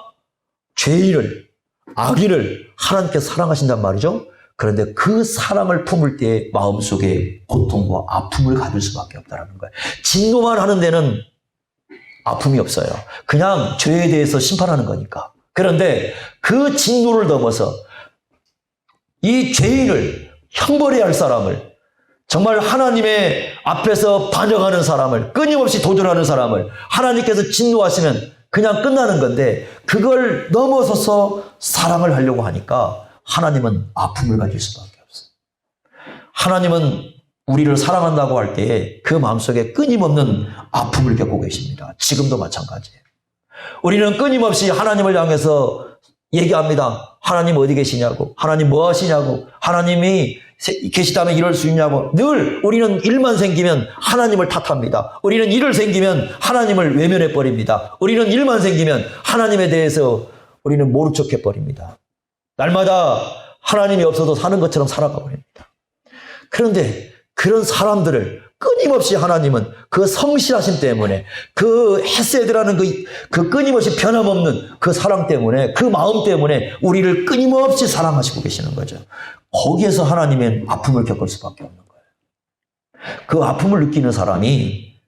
죄인을, 악인을 하나님께서 사랑하신단 말이죠. 그런데 그 사랑을 품을 때 마음속에 고통과 아픔을 가질 수밖에 없다는 거예요. 진노만 하는 데는 아픔이 없어요. 그냥 죄에 대해서 심판하는 거니까. 그런데 그 진노를 넘어서 이 죄인을 형벌해야 할 사람을, 정말 하나님의 앞에서 반역하는 사람을, 끊임없이 도전하는 사람을 하나님께서 진노하시면 그냥 끝나는 건데 그걸 넘어서서 사랑을 하려고 하니까 하나님은 아픔을 가질 수밖에 없어요. 하나님은 우리를 사랑한다고 할 때 그 마음속에 끊임없는 아픔을 겪고 계십니다. 지금도 마찬가지예요. 우리는 끊임없이 하나님을 향해서 얘기합니다. 하나님 어디 계시냐고, 하나님 뭐 하시냐고, 하나님이 계시다면 이럴 수 있냐고. 늘 우리는 일만 생기면 하나님을 탓합니다. 우리는 일을 생기면 하나님을 외면해 버립니다. 우리는 일만 생기면 하나님에 대해서 우리는 모른 척 해버립니다. 날마다 하나님이 없어도 사는 것처럼 살아가 버립니다. 그런데 그런 사람들을 끊임없이 하나님은 그 성실하심 때문에, 그 헤세드라는 그 끊임없이 변함없는 그 사랑 때문에, 그 마음 때문에 우리를 끊임없이 사랑하시고 계시는 거죠. 거기에서 하나님은 아픔을 겪을 수밖에 없는 거예요. 그 아픔을 느끼는 사람이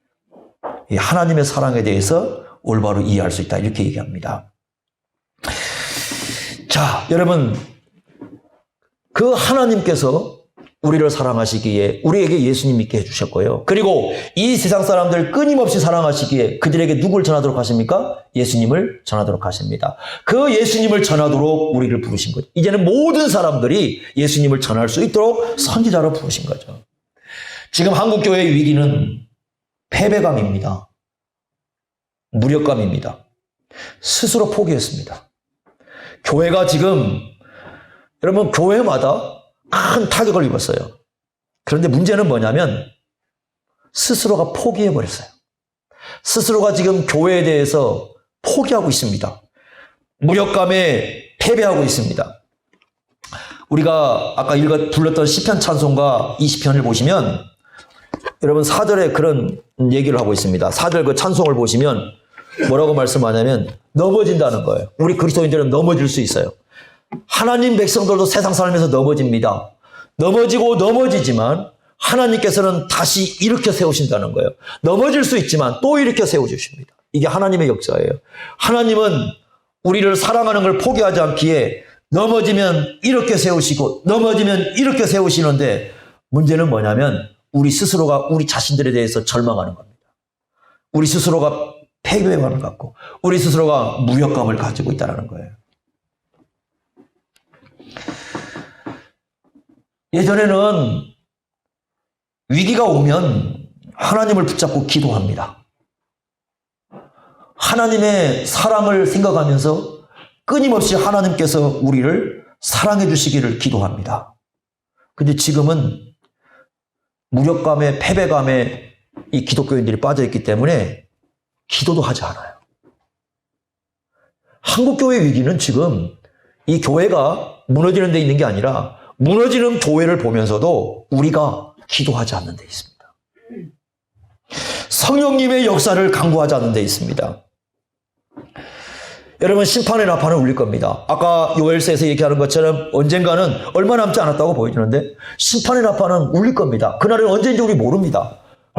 하나님의 사랑에 대해서 올바로 이해할 수 있다, 이렇게 얘기합니다. 자, 여러분, 그 하나님께서 우리를 사랑하시기에 우리에게 예수님 믿게 해주셨고요. 그리고 이 세상 사람들 끊임없이 사랑하시기에 그들에게 누굴 전하도록 하십니까? 예수님을 전하도록 하십니다. 그 예수님을 전하도록 우리를 부르신 거죠. 이제는 모든 사람들이 예수님을 전할 수 있도록 선지자로 부르신 거죠. 지금 한국교회의 위기는 패배감입니다. 무력감입니다. 스스로 포기했습니다. 교회가 지금, 여러분, 교회마다 큰 타격을 입었어요. 그런데 문제는 뭐냐면 스스로가 포기해버렸어요. 스스로가 지금 교회에 대해서 포기하고 있습니다. 무력감에 패배하고 있습니다. 우리가 아까 불렀던 시편 찬송가 20편을 보시면 여러분 4절에 그런 얘기를 하고 있습니다. 4절 그 찬송을 보시면 뭐라고 말씀하냐면 넘어진다는 거예요. 우리 그리스도인들은 넘어질 수 있어요. 하나님 백성들도 세상 살면서 넘어집니다. 넘어지고 넘어지지만 하나님께서는 다시 일으켜 세우신다는 거예요. 넘어질 수 있지만 또 일으켜 세워주십니다. 이게 하나님의 역사예요. 하나님은 우리를 사랑하는 걸 포기하지 않기에 넘어지면 이렇게 세우시고 넘어지면 이렇게 세우시는데 문제는 뭐냐면 우리 스스로가 우리 자신들에 대해서 절망하는 겁니다. 우리 스스로가 패배감을 갖고 우리 스스로가 무력감을 가지고 있다는 거예요. 예전에는 위기가 오면 하나님을 붙잡고 기도합니다. 하나님의 사랑을 생각하면서 끊임없이 하나님께서 우리를 사랑해 주시기를 기도합니다. 근데 지금은 무력감에 패배감에 이 기독교인들이 빠져있기 때문에 기도도 하지 않아요. 한국교회 위기는 지금 이 교회가 무너지는 데 있는 게 아니라 무너지는 교회를 보면서도 우리가 기도하지 않는 데 있습니다. 성령님의 역사를 강구하지 않는 데 있습니다. 여러분, 심판의 나팔은 울릴 겁니다. 아까 요엘서에서 얘기하는 것처럼 언젠가는 얼마 남지 않았다고 보여주는데 심판의 나팔은 울릴 겁니다. 그날은 언제인지 우리 모릅니다.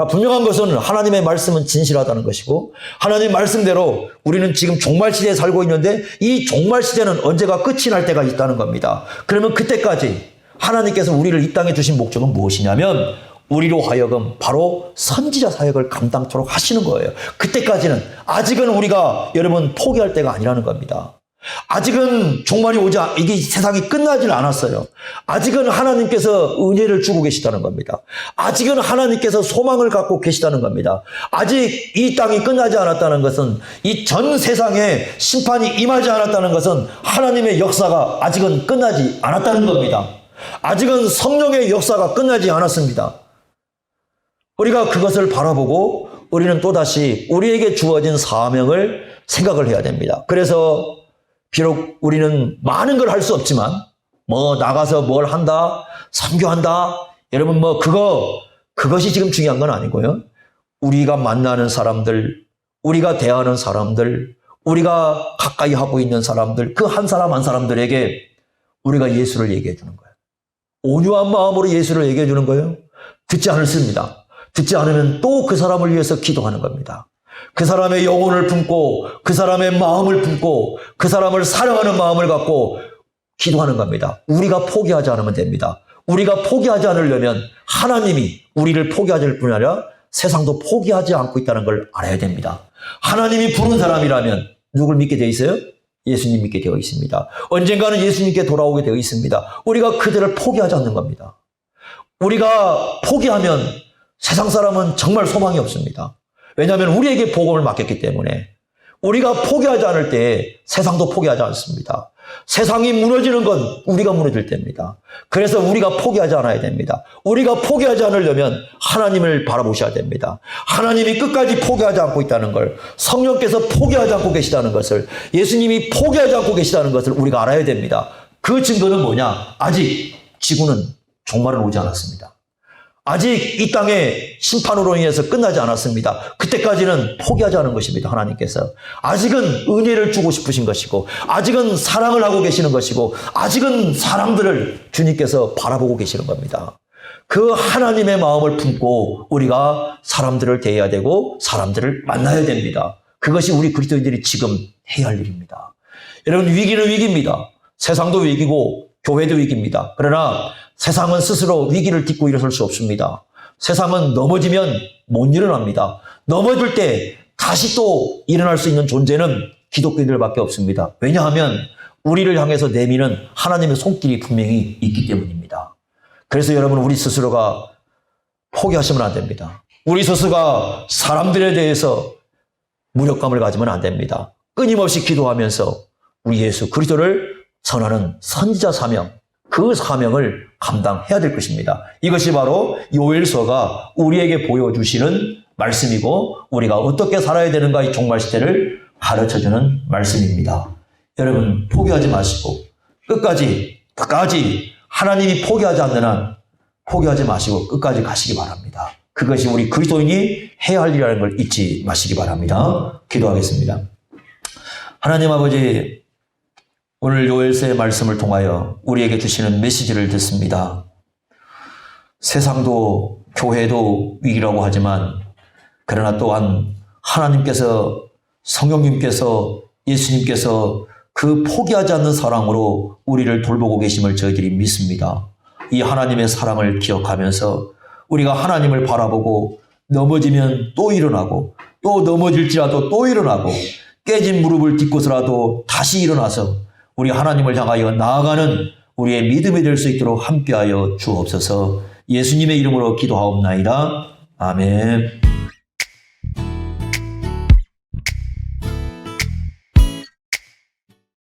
분명한 것은 하나님의 말씀은 진실하다는 것이고 하나님의 말씀대로 우리는 지금 종말시대에 살고 있는데 이 종말시대는 언제가 끝이 날 때가 있다는 겁니다. 그러면 그때까지 하나님께서 우리를 이 땅에 두신 목적은 무엇이냐면 우리로 하여금 바로 선지자 사역을 감당토록 하시는 거예요. 그때까지는 아직은 우리가 여러분 포기할 때가 아니라는 겁니다. 아직은 종말이 이게 세상이 끝나질 않았어요. 아직은 하나님께서 은혜를 주고 계시다는 겁니다. 아직은 하나님께서 소망을 갖고 계시다는 겁니다. 아직 이 땅이 끝나지 않았다는 것은 이 전 세상에 심판이 임하지 않았다는 것은 하나님의 역사가 아직은 끝나지 않았다는 겁니다. 아직은 성령의 역사가 끝나지 않았습니다. 우리가 그것을 바라보고 우리는 또다시 우리에게 주어진 사명을 생각을 해야 됩니다. 그래서 비록 우리는 많은 걸 할 수 없지만 나가서 뭘 한다, 선교한다, 여러분 그것이 지금 중요한 건 아니고요. 우리가 만나는 사람들, 우리가 대하는 사람들, 우리가 가까이 하고 있는 사람들, 그 한 사람 한 사람들에게 우리가 예수를 얘기해 주는 거예요. 온유한 마음으로 예수를 얘기해 주는 거예요. 듣지 않습니다. 듣지 않으면 또 그 사람을 위해서 기도하는 겁니다. 그 사람의 영혼을 품고 그 사람의 마음을 품고 그 사람을 사랑하는 마음을 갖고 기도하는 겁니다. 우리가 포기하지 않으면 됩니다. 우리가 포기하지 않으려면 하나님이 우리를 포기하지 않을 뿐 아니라 세상도 포기하지 않고 있다는 걸 알아야 됩니다. 하나님이 부른 사람이라면 누굴 믿게 되어 있어요? 예수님 믿게 되어 있습니다. 언젠가는 예수님께 돌아오게 되어 있습니다. 우리가 그들을 포기하지 않는 겁니다. 우리가 포기하면 세상 사람은 정말 소망이 없습니다. 왜냐하면 우리에게 복음을 맡겼기 때문에 우리가 포기하지 않을 때 세상도 포기하지 않습니다. 세상이 무너지는 건 우리가 무너질 때입니다. 그래서 우리가 포기하지 않아야 됩니다. 우리가 포기하지 않으려면 하나님을 바라보셔야 됩니다. 하나님이 끝까지 포기하지 않고 있다는 걸, 성령께서 포기하지 않고 계시다는 것을, 예수님이 포기하지 않고 계시다는 것을 우리가 알아야 됩니다. 그 증거는 뭐냐? 아직 지구는 종말은 오지 않았습니다. 아직 이 땅의 심판으로 인해서 끝나지 않았습니다. 그때까지는 포기하지 않은 것입니다. 하나님께서 아직은 은혜를 주고 싶으신 것이고 아직은 사랑을 하고 계시는 것이고 아직은 사람들을 주님께서 바라보고 계시는 겁니다. 그 하나님의 마음을 품고 우리가 사람들을 대해야 되고 사람들을 만나야 됩니다. 그것이 우리 그리스도인들이 지금 해야 할 일입니다. 여러분, 위기는 위기입니다. 세상도 위기고 교회도 위기입니다. 그러나 세상은 스스로 위기를 딛고 일어설 수 없습니다. 세상은 넘어지면 못 일어납니다. 넘어질 때 다시 또 일어날 수 있는 존재는 기독교인들밖에 없습니다. 왜냐하면 우리를 향해서 내미는 하나님의 손길이 분명히 있기 때문입니다. 그래서 여러분, 우리 스스로가 포기하시면 안 됩니다. 우리 스스로가 사람들에 대해서 무력감을 가지면 안 됩니다. 끊임없이 기도하면서 우리 예수 그리스도를 전하는 선지자 사명, 그 사명을 감당해야 될 것입니다. 이것이 바로 요엘서가 우리에게 보여주시는 말씀이고 우리가 어떻게 살아야 되는가, 이 종말시대를 가르쳐주는 말씀입니다. 여러분, 포기하지 마시고 끝까지 하나님이 포기하지 않는 한 포기하지 마시고 끝까지 가시기 바랍니다. 그것이 우리 그리스도인이 해야 할 일이라는 걸 잊지 마시기 바랍니다. 기도하겠습니다. 하나님 아버지, 오늘 요엘서의 말씀을 통하여 우리에게 주시는 메시지를 듣습니다. 세상도 교회도 위기라고 하지만 그러나 또한 하나님께서, 성령님께서, 예수님께서 그 포기하지 않는 사랑으로 우리를 돌보고 계심을 저희들이 믿습니다. 이 하나님의 사랑을 기억하면서 우리가 하나님을 바라보고 넘어지면 또 일어나고 또 넘어질지라도 또 일어나고 깨진 무릎을 딛고서라도 다시 일어나서 우리 하나님을 향하여 나아가는 우리의 믿음이 될 수 있도록 함께하여 주옵소서. 예수님의 이름으로 기도하옵나이다. 아멘.